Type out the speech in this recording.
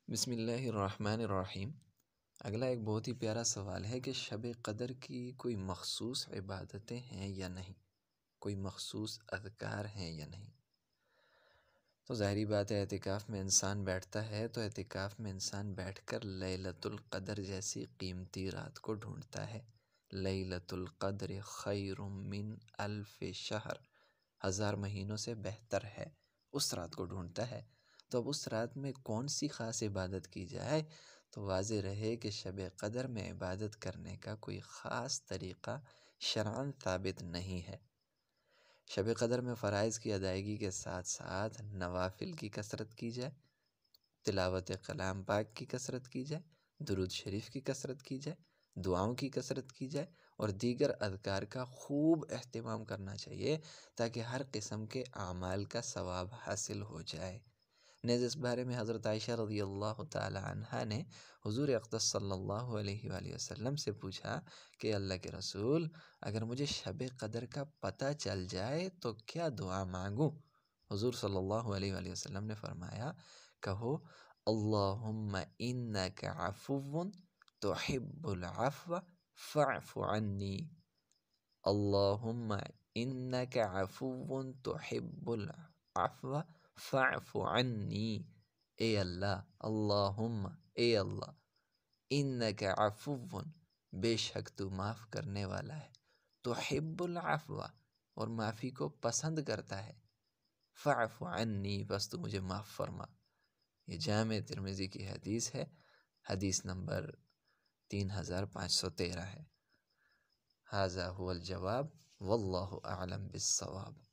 بسم اللہ الرحمن الرحیم۔ اگلا ایک بہت ہی پیارا سوال ہے کہ شب قدر کی کوئی مخصوص عبادتیں ہیں یا نہیں، کوئی مخصوص اذکار ہیں یا نہیں۔ تو ظاہری بات ہے، اعتکاف میں انسان بیٹھتا ہے تو اعتکاف میں انسان بیٹھ کر لیلۃ القدر جیسی قیمتی رات کو ڈھونڈتا ہے۔ لیلۃ القدر خیر من الف شہر، 1000 مہینوں سے بہتر ہے، اس رات کو ڈھونڈتا ہے۔ تو اب اس رات میں کون سی خاص عبادت کی جائے؟ تو واضح رہے کہ شب قدر میں عبادت کرنے کا کوئی خاص طریقہ شرعاً ثابت نہیں ہے۔ شب قدر میں فرائض کی ادائیگی کے ساتھ ساتھ نوافل کی کثرت کی جائے، تلاوت کلام پاک کی کثرت کی جائے، درود شریف کی کثرت کی جائے، دعاؤں کی کثرت کی جائے اور دیگر اذکار کا خوب اہتمام کرنا چاہیے تاکہ ہر قسم کے اعمال کا ثواب حاصل ہو جائے۔ نیز اس بارے میں حضرت عائشہ رضی اللہ تعالی عنہا نے حضور اقدس صلی اللہ علیہ وآلہ وسلم سے پوچھا کہ اللہ کے رسول، اگر مجھے شب قدر کا پتہ چل جائے تو کیا دعا مانگوں؟ حضور صلی اللہ علیہ وآلہ وسلم نے فرمایا، کہو اللہم انک عفو تحب العفو فاعف عنی، اللہم انک عفو تحب العفو فاعف عنی۔ اے اللہ، اللہم، اے اللہ، انک عفو، بے شک تو معاف کرنے والا ہے، تحب العفو، اور معافی کو پسند کرتا ہے، فاعف عنی، بس تو مجھے معاف فرما۔ یہ جامع ترمذی کی حدیث ہے، حدیث نمبر 3513 ہے۔ ھذا هو الجواب واللہ اعلم بالصواب۔